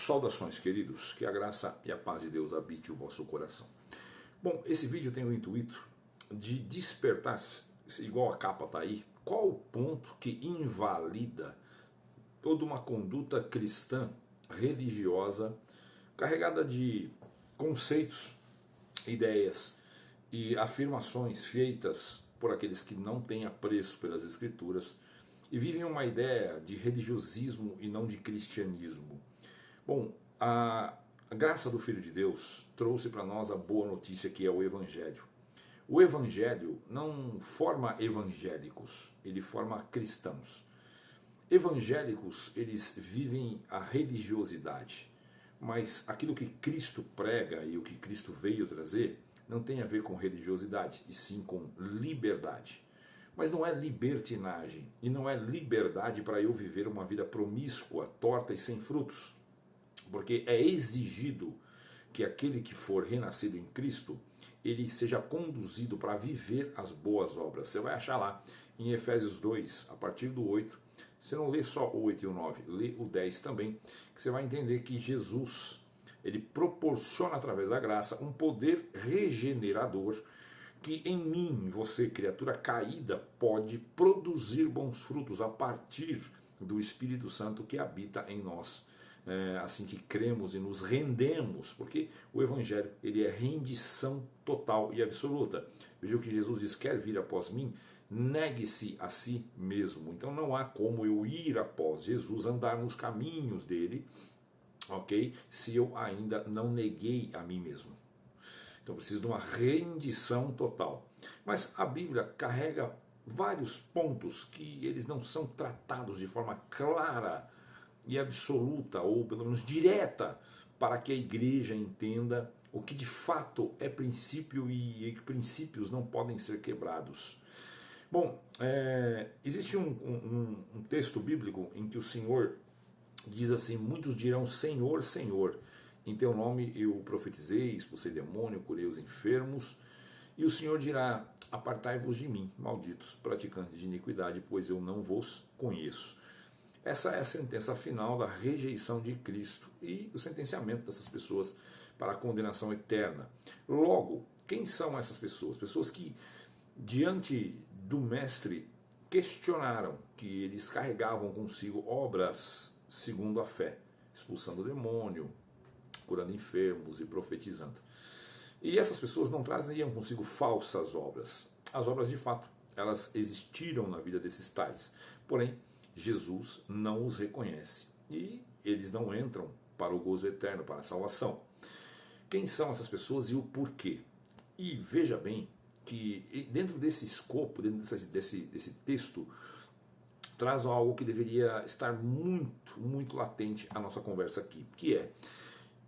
Saudações, queridos, que a graça e a paz de Deus habite o vosso coração. Bom, esse vídeo tem o intuito de despertar, igual a capa está aí, qual o ponto que invalida toda uma conduta cristã, religiosa, carregada de conceitos, ideias e afirmações feitas por aqueles que não têm apreço pelas Escrituras e vivem uma ideia de religiosismo e não de cristianismo. Bom, a graça do Filho de Deus trouxe para nós a boa notícia que é o Evangelho. O Evangelho não forma evangélicos, ele forma cristãos. Evangélicos, eles vivem a religiosidade, mas aquilo que Cristo prega e o que Cristo veio trazer não tem a ver com religiosidade, e sim com liberdade. Mas não é libertinagem, e não é liberdade para eu viver uma vida promíscua, torta e sem frutos. Porque é exigido que aquele que for renascido em Cristo, ele seja conduzido para viver as boas obras. Você vai achar lá em Efésios 2, a partir do 8, você não lê só o 8 e o 9, lê o 10 também, que você vai entender que Jesus, ele proporciona através da graça um poder regenerador que em mim, você, criatura caída, pode produzir bons frutos a partir do Espírito Santo que habita em nós. Assim que cremos e nos rendemos, porque o Evangelho ele é rendição total e absoluta. Veja o que Jesus diz: quer vir após mim, negue-se a si mesmo. Então não há como eu ir após Jesus, andar nos caminhos dele, ok? Se eu ainda não neguei a mim mesmo. Então preciso de uma rendição total. Mas a Bíblia carrega vários pontos que eles não são tratados de forma clara e absoluta, ou pelo menos direta, para que a igreja entenda o que de fato é princípio e que princípios não podem ser quebrados. Bom, existe um texto bíblico em que o Senhor diz assim: muitos dirão Senhor, Senhor, em teu nome eu profetizei, expulsei demônio, curei os enfermos, e o Senhor dirá: apartai-vos de mim, malditos, praticantes de iniquidade, pois eu não vos conheço. Essa é a sentença final da rejeição de Cristo e o sentenciamento dessas pessoas para a condenação eterna. Logo, quem são essas pessoas? Pessoas que, diante do Mestre, questionaram que eles carregavam consigo obras segundo a fé, expulsando o demônio, curando enfermos e profetizando. E essas pessoas não traziam consigo falsas obras. As obras, de fato, elas existiram na vida desses tais. Porém, Jesus não os reconhece e eles não entram para o gozo eterno, para a salvação. Quem são essas pessoas e o porquê? E veja bem que dentro desse escopo, dentro desse texto, traz algo que deveria estar muito, muito latente à nossa conversa aqui, que é: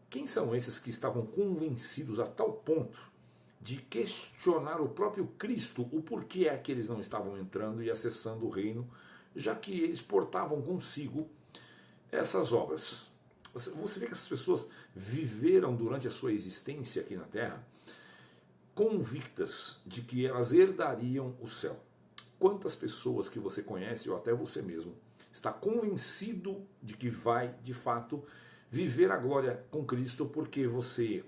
quem são esses que estavam convencidos a tal ponto de questionar o próprio Cristo, o porquê é que eles não estavam entrando e acessando o reino, já que eles portavam consigo essas obras? Você vê que essas pessoas viveram durante a sua existência aqui na Terra convictas de que elas herdariam o céu. Quantas pessoas que você conhece, ou até você mesmo, está convencido de que vai, de fato, viver a glória com Cristo porque você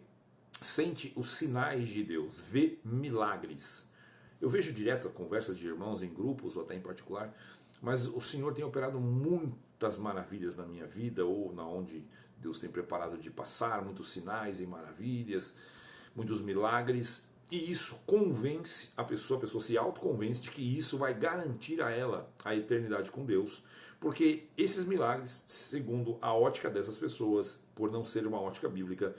sente os sinais de Deus, vê milagres? Eu vejo direto conversas de irmãos em grupos, ou até em particular, mas o Senhor tem operado muitas maravilhas na minha vida, ou na onde Deus tem preparado de passar, muitos sinais e maravilhas, muitos milagres, e isso convence a pessoa se autoconvence de que isso vai garantir a ela a eternidade com Deus, porque esses milagres, segundo a ótica dessas pessoas, por não ser uma ótica bíblica,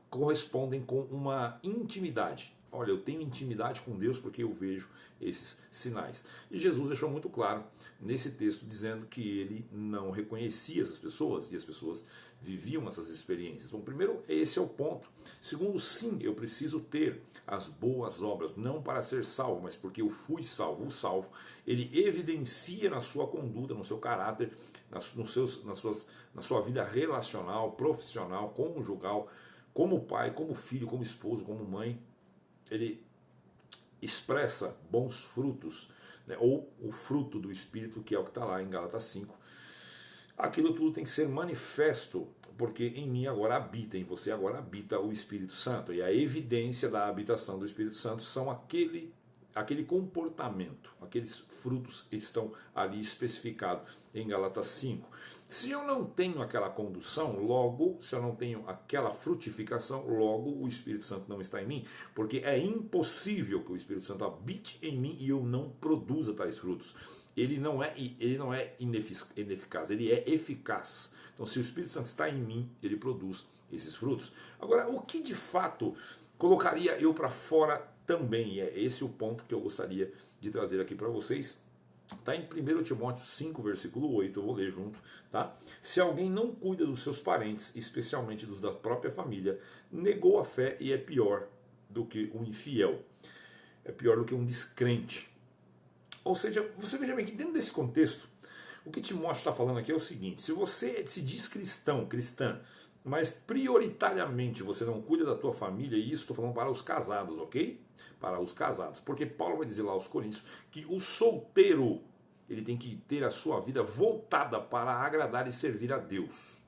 correspondem com uma intimidade. Olha, eu tenho intimidade com Deus porque eu vejo esses sinais. E Jesus deixou muito claro nesse texto, dizendo que ele não reconhecia essas pessoas e as pessoas viviam essas experiências. Bom, primeiro, esse é o ponto. Segundo, sim, eu preciso ter as boas obras, não para ser salvo, mas porque eu fui salvo. O salvo, ele evidencia na sua conduta, no seu caráter, na sua vida relacional, profissional, conjugal, como pai, como filho, como esposo, como mãe. Ele expressa bons frutos, né, ou o fruto do Espírito, que é o que está lá em Gálatas 5. Aquilo tudo tem que ser manifesto porque em mim agora habita, em você agora habita o Espírito Santo. E a evidência da habitação do Espírito Santo são aquele comportamento, aqueles frutos que estão ali especificados em Gálatas 5. Se eu não tenho aquela condução, logo, se eu não tenho aquela frutificação, logo o Espírito Santo não está em mim, porque é impossível que o Espírito Santo habite em mim e eu não produza tais frutos. Ele não é ineficaz, ele é eficaz. Então, se o Espírito Santo está em mim, ele produz esses frutos. Agora, o que de fato colocaria eu para fora também? E é esse o ponto que eu gostaria de trazer aqui para vocês. Está em 1 Timóteo 5, versículo 8, eu vou ler junto. Tá? Se alguém não cuida dos seus parentes, especialmente dos da própria família, negou a fé e é pior do que um infiel. É pior do que um descrente. Ou seja, você veja bem que dentro desse contexto, o que Timóteo está falando aqui é o seguinte: se você se diz cristã, mas prioritariamente você não cuida da tua família, e isso estou falando para os casados, ok? Para os casados, porque Paulo vai dizer lá aos Coríntios que o solteiro ele tem que ter a sua vida voltada para agradar e servir a Deus.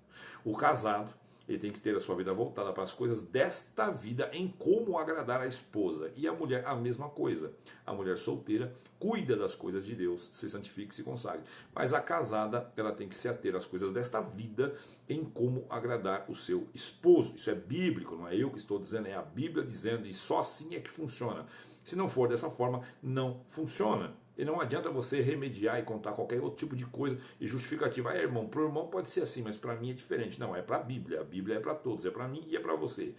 O casado ele tem que ter a sua vida voltada para as coisas desta vida, em como agradar a esposa. E a mulher, a mesma coisa. A mulher solteira cuida das coisas de Deus, se santifique, se consagre. Mas a casada, ela tem que se ater às coisas desta vida, em como agradar o seu esposo. Isso é bíblico, não é eu que estou dizendo, é a Bíblia dizendo, e só assim é que funciona. Se não for dessa forma, não funciona. E não adianta você remediar e contar qualquer outro tipo de coisa e justificativa. Irmão, para o irmão pode ser assim, mas para mim é diferente. Não, é para a Bíblia. A Bíblia é para todos, é para mim e é para você.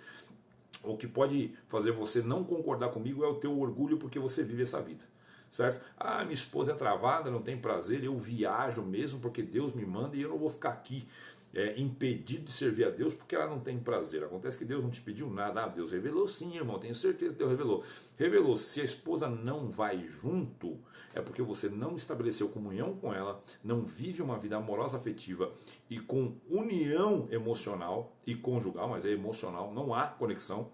O que pode fazer você não concordar comigo é o teu orgulho porque você vive essa vida. Certo? Ah, minha esposa é travada, não tem prazer, eu viajo mesmo porque Deus me manda e eu não vou ficar aqui impedido de servir a Deus porque ela não tem prazer. Acontece que Deus não te pediu nada. Ah, Deus revelou sim, irmão, tenho certeza que Deus revelou. Revelou, se a esposa não vai junto, é porque você não estabeleceu comunhão com ela, não vive uma vida amorosa, afetiva e com união emocional e conjugal, mas é emocional, não há conexão.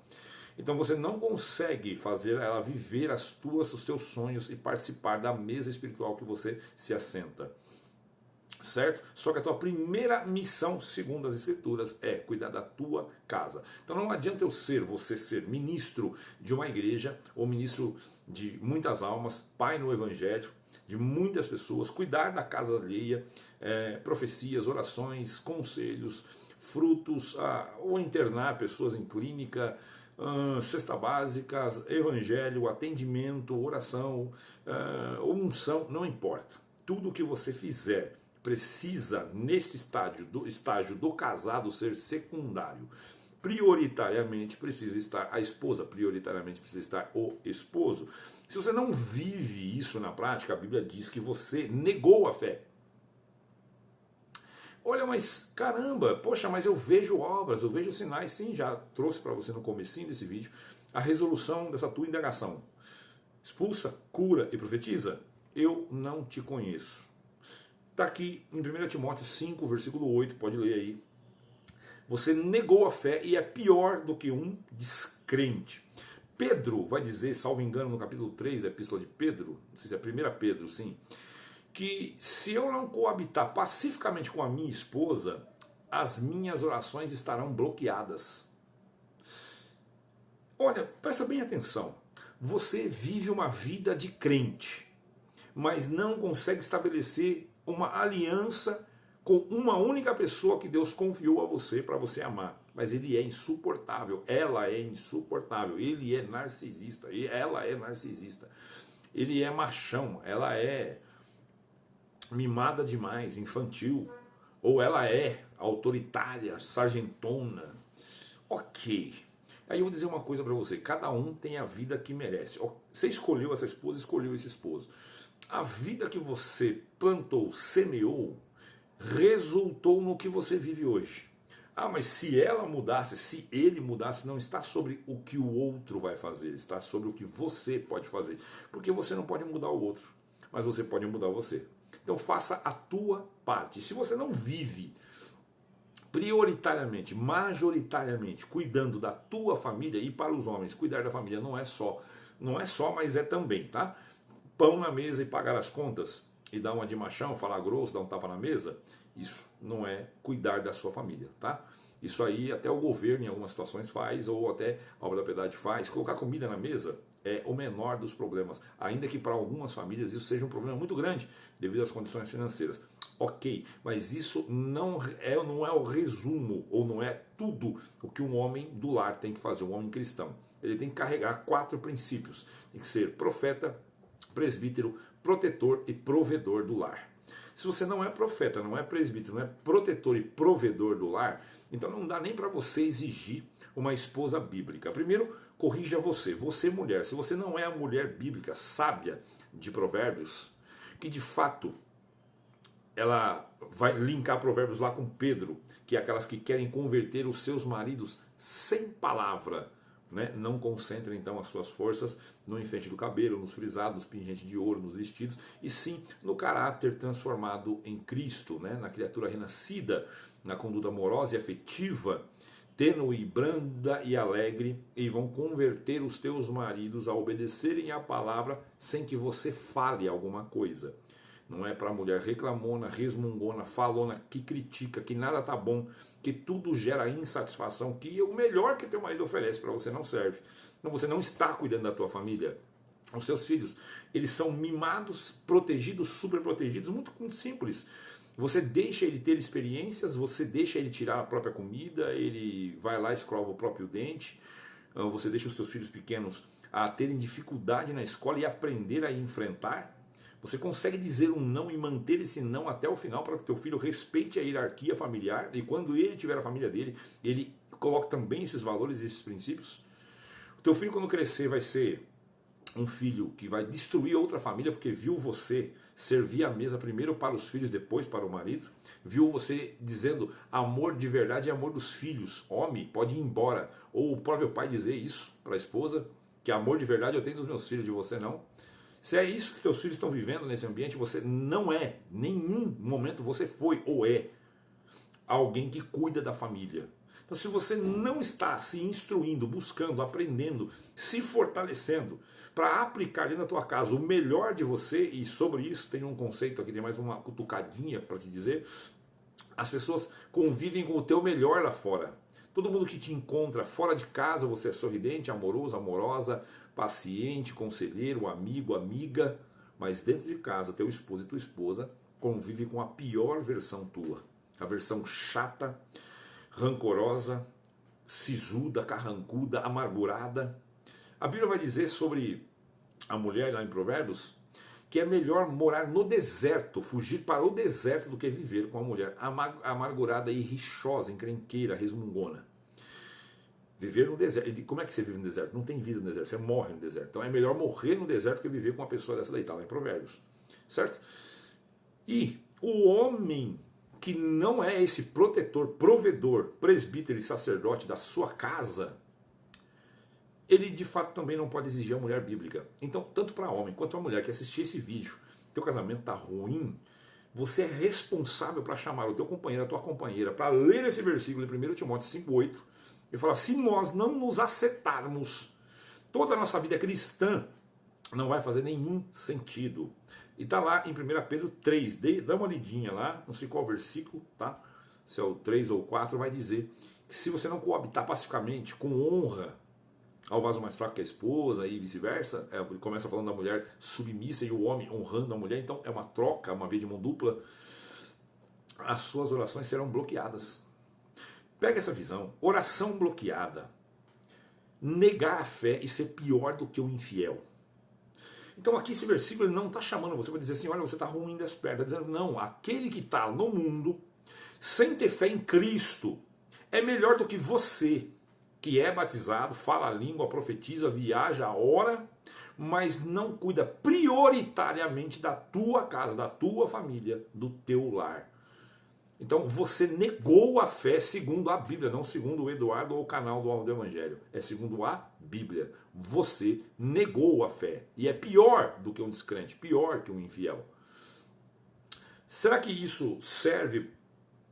Então você não consegue fazer ela viver os teus sonhos e participar da mesa espiritual que você se assenta. Certo? Só que a tua primeira missão, segundo as escrituras, é cuidar da tua casa. Então não adianta você ser ministro de uma igreja ou ministro de muitas almas, pai no evangelho, de muitas pessoas, cuidar da casa alheia, profecias, orações, conselhos, frutos, ou internar pessoas em clínica, cesta básica, evangelho, atendimento, oração, unção, não importa. Tudo que você fizer precisa, nesse estágio do casado, ser secundário. Prioritariamente precisa estar a esposa, prioritariamente precisa estar o esposo. Se você não vive isso na prática, a Bíblia diz que você negou a fé. Olha, mas caramba, poxa, mas eu vejo obras, eu vejo sinais. Sim, já trouxe para você no comecinho desse vídeo a resolução dessa tua indagação. Expulsa, cura e profetiza? Eu não te conheço. Está aqui em 1 Timóteo 5, versículo 8, pode ler aí. Você negou a fé e é pior do que um descrente. Pedro vai dizer, salvo engano, no capítulo 3 da epístola de Pedro, não sei se é 1 Pedro, sim, que se eu não coabitar pacificamente com a minha esposa, as minhas orações estarão bloqueadas. Olha, presta bem atenção. Você vive uma vida de crente, mas não consegue estabelecer uma aliança com uma única pessoa que Deus confiou a você para você amar. Mas ele é insuportável, ela é insuportável, ele é narcisista, e ela é narcisista. Ele é machão, ela é mimada demais, infantil, ou ela é autoritária, sargentona. Ok. Aí eu vou dizer uma coisa para você, cada um tem a vida que merece. Você escolheu essa esposa, escolheu esse esposo. A vida que você plantou, semeou, resultou no que você vive hoje. Ah, mas se ela mudasse, se ele mudasse, não está sobre o que o outro vai fazer, está sobre o que você pode fazer. Porque você não pode mudar o outro, mas você pode mudar você. Então faça a tua parte. Se você não vive prioritariamente, majoritariamente, cuidando da tua família, e para os homens, cuidar da família não é só, mas é também, tá? Pão na mesa e pagar as contas, e dar uma de machão, falar grosso, dar um tapa na mesa, isso não é cuidar da sua família, tá? Isso aí até o governo em algumas situações faz, ou até a obra da piedade faz. Colocar comida na mesa é o menor dos problemas, ainda que para algumas famílias isso seja um problema muito grande devido às condições financeiras. Ok, mas isso não é o resumo, ou não é tudo o que um homem do lar tem que fazer, um homem cristão. Ele tem que carregar 4 princípios. Tem que ser profeta, presbítero, protetor e provedor do lar. Se você não é profeta, não é presbítero, não é protetor e provedor do lar, então não dá nem para você exigir uma esposa bíblica. Primeiro, corrija você, mulher. Se você não é a mulher bíblica sábia de Provérbios, que de fato ela vai linkar Provérbios lá com Pedro, que é aquelas que querem converter os seus maridos sem palavra, né? Não concentrem então as suas forças no enfeite do cabelo, nos frisados, nos pingentes de ouro, nos vestidos, e sim no caráter transformado em Cristo, né? Na criatura renascida, na conduta amorosa e afetiva, tênue, branda e alegre, e vão converter os teus maridos a obedecerem à palavra sem que você fale alguma coisa. Não é para a mulher reclamona, resmungona, falona, que critica, que nada tá bom, que tudo gera insatisfação, que o melhor que teu marido oferece para você não serve. Então você não está cuidando da tua família. Os seus filhos, eles são mimados, protegidos, super protegidos, muito simples. Você deixa ele ter experiências, você deixa ele tirar a própria comida, ele vai lá e escova o próprio dente, você deixa os seus filhos pequenos a terem dificuldade na escola e aprender a enfrentar. Você consegue dizer um não e manter esse não até o final para que teu filho respeite a hierarquia familiar, e quando ele tiver a família dele, ele coloque também esses valores e esses princípios. O teu filho, quando crescer, vai ser um filho que vai destruir outra família porque viu você servir a mesa primeiro para os filhos, depois para o marido. Viu você dizendo amor de verdade é amor dos filhos. Homem, pode ir embora. Ou o próprio pai dizer isso para a esposa, que amor de verdade eu tenho dos meus filhos, de você não. Se é isso que teus filhos estão vivendo nesse ambiente, você não é, nenhum momento você foi ou é alguém que cuida da família. Então, se você não está se instruindo, buscando, aprendendo, se fortalecendo para aplicar dentro da tua casa o melhor de você, e sobre isso tem um conceito aqui, tem mais uma cutucadinha para te dizer, as pessoas convivem com o teu melhor lá fora. Todo mundo que te encontra fora de casa, você é sorridente, amoroso, amorosa, paciente, conselheiro, amigo, amiga, mas dentro de casa, teu esposo e tua esposa convivem com a pior versão tua. A versão chata, rancorosa, sisuda, carrancuda, amargurada. A Bíblia vai dizer sobre a mulher lá em Provérbios que é melhor morar no deserto, fugir para o deserto, do que viver com a mulher amargurada e rixosa, encrenqueira, resmungona. Viver no deserto. E como é que você vive no deserto? Não tem vida no deserto, você morre no deserto. Então é melhor morrer no deserto que viver com uma pessoa dessa daí, tá lá em Provérbios. Certo? E o homem que não é esse protetor, provedor, presbítero e sacerdote da sua casa, ele de fato também não pode exigir a mulher bíblica. Então, tanto para homem quanto para mulher que assistir esse vídeo, teu casamento está ruim, você é responsável para chamar o teu companheiro, a tua companheira, para ler esse versículo em 1 Timóteo 5,8 e falar: se nós não nos acertarmos, toda a nossa vida cristã não vai fazer nenhum sentido. E está lá em 1 Pedro 3, dá uma lidinha lá, não sei qual versículo, tá? Se é o 3 ou 4, vai dizer que se você não coabitar pacificamente, com honra, ao vaso mais fraco que a esposa e vice-versa, começa falando da mulher submissa e o homem honrando a mulher, então é uma troca, uma via de mão dupla, as suas orações serão bloqueadas. Pega essa visão, oração bloqueada, negar a fé e ser pior do que o infiel. Então aqui esse versículo ele não está chamando você para dizer assim: olha, você está ruim das pernas, está dizendo não, aquele que está no mundo sem ter fé em Cristo é melhor do que você, que é batizado, fala a língua, profetiza, viaja, ora, mas não cuida prioritariamente da tua casa, da tua família, do teu lar. Então você negou a fé segundo a Bíblia, não segundo o Eduardo ou o canal do Alvo do Evangelho. É segundo a Bíblia. Você negou a fé. E é pior do que um descrente, pior que um infiel. Será que isso serve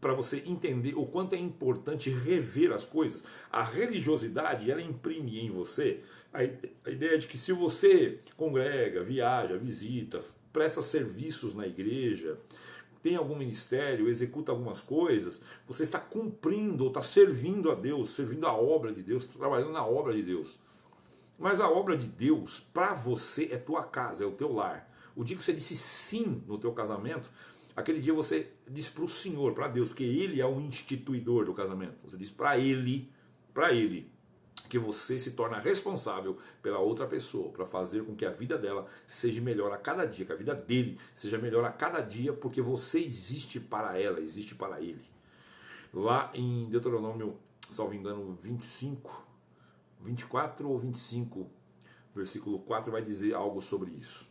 para você entender o quanto é importante rever as coisas? A religiosidade, ela imprime em você a ideia de que se você congrega, viaja, visita, presta serviços na igreja, tem algum ministério, executa algumas coisas, você está cumprindo ou está servindo a Deus, servindo a obra de Deus, trabalhando na obra de Deus. Mas a obra de Deus, para você, é tua casa, é o teu lar. O dia que você disse sim no teu casamento, aquele dia você disse para o Senhor, para Deus, porque Ele é o instituidor do casamento. Você disse para Ele, que você se torna responsável pela outra pessoa, para fazer com que a vida dela seja melhor a cada dia, que a vida dele seja melhor a cada dia, porque você existe para ela, existe para ele. Lá em Deuteronômio, salvo engano, 24 ou 25, versículo 4, vai dizer algo sobre isso,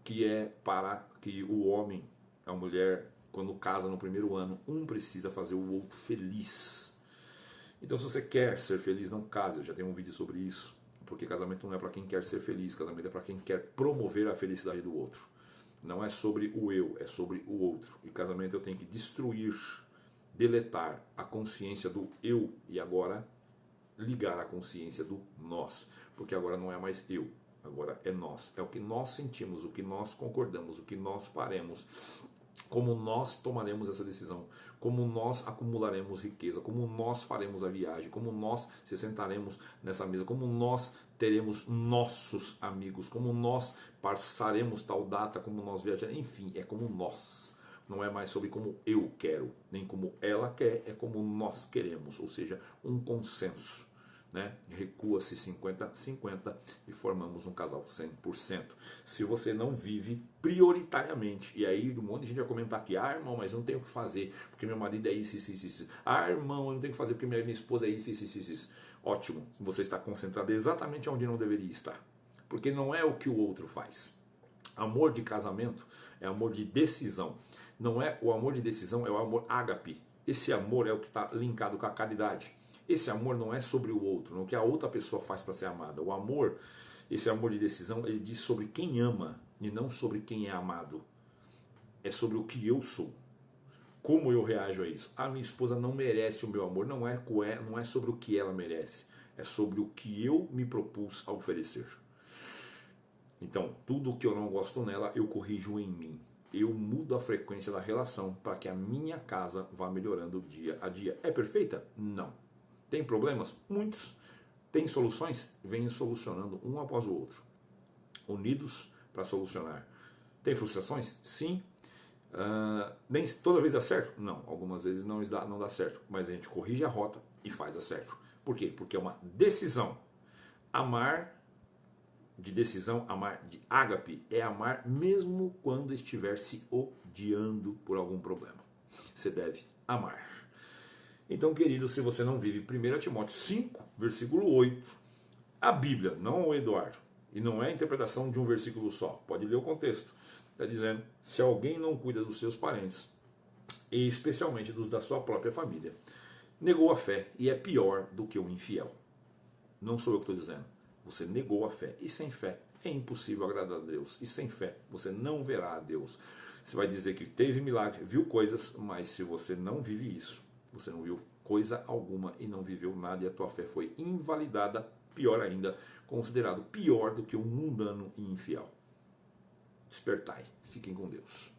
que é para que o homem, a mulher, quando casa no primeiro ano, um precisa fazer o outro feliz. Então, se você quer ser feliz, não case. Eu já tenho um vídeo sobre isso. Porque casamento não é para quem quer ser feliz. Casamento é para quem quer promover a felicidade do outro. Não é sobre o eu, é sobre o outro. E casamento eu tenho que destruir, deletar a consciência do eu e agora ligar a consciência do nós. Porque agora não é mais eu, agora é nós. É o que nós sentimos, o que nós concordamos, o que nós faremos, como nós tomaremos essa decisão, como nós acumularemos riqueza, como nós faremos a viagem, como nós se sentaremos nessa mesa, como nós teremos nossos amigos, como nós passaremos tal data, como nós viajaremos, enfim, é como nós. Não é mais sobre como eu quero, nem como ela quer, é como nós queremos, ou seja, um consenso. Né? Recua-se 50-50 e formamos um casal 100%. Se você não vive prioritariamente, e aí um monte de gente vai comentar aqui, irmão, mas eu não tenho o que fazer, porque meu marido é isso, isso. Irmão, eu não tenho o que fazer porque minha esposa é isso, isso. Ótimo, você está concentrado exatamente onde não deveria estar, porque não é o que o outro faz. Amor de casamento é amor de decisão. Não é o amor de decisão, é o amor ágape. Esse amor é o que está linkado com a caridade. Esse amor não é sobre o outro, não é o que a outra pessoa faz para ser amada. O amor, esse amor de decisão, ele diz sobre quem ama e não sobre quem é amado. É sobre o que eu sou. Como eu reajo a isso? A minha esposa não merece o meu amor, não é sobre o que ela merece. É sobre o que eu me propus a oferecer. Então, tudo o que eu não gosto nela, eu corrijo em mim. Eu mudo a frequência da relação para que a minha casa vá melhorando dia a dia. É perfeita? Não. Tem problemas? Muitos. Tem soluções? Venham solucionando um após o outro. Unidos para solucionar. Tem frustrações? Sim. Nem toda vez dá certo? Não. Algumas vezes não dá certo. Mas a gente corrige a rota e faz dar certo. Por quê? Porque é uma decisão. Amar de decisão, amar de ágape, é amar mesmo quando estiver se odiando por algum problema. Você deve amar. Então, querido, se você não vive 1 Timóteo 5, versículo 8, a Bíblia, não o Eduardo, e não é a interpretação de um versículo só, pode ler o contexto, está dizendo, se alguém não cuida dos seus parentes, e especialmente dos da sua própria família, negou a fé e é pior do que um infiel. Não sou eu que estou dizendo, você negou a fé, e sem fé é impossível agradar a Deus, e sem fé você não verá a Deus. Você vai dizer que teve milagre, viu coisas, mas se você não vive isso, você não viu coisa alguma e não viveu nada e a tua fé foi invalidada, pior ainda, considerado pior do que um mundano e infiel. Despertai, fiquem com Deus.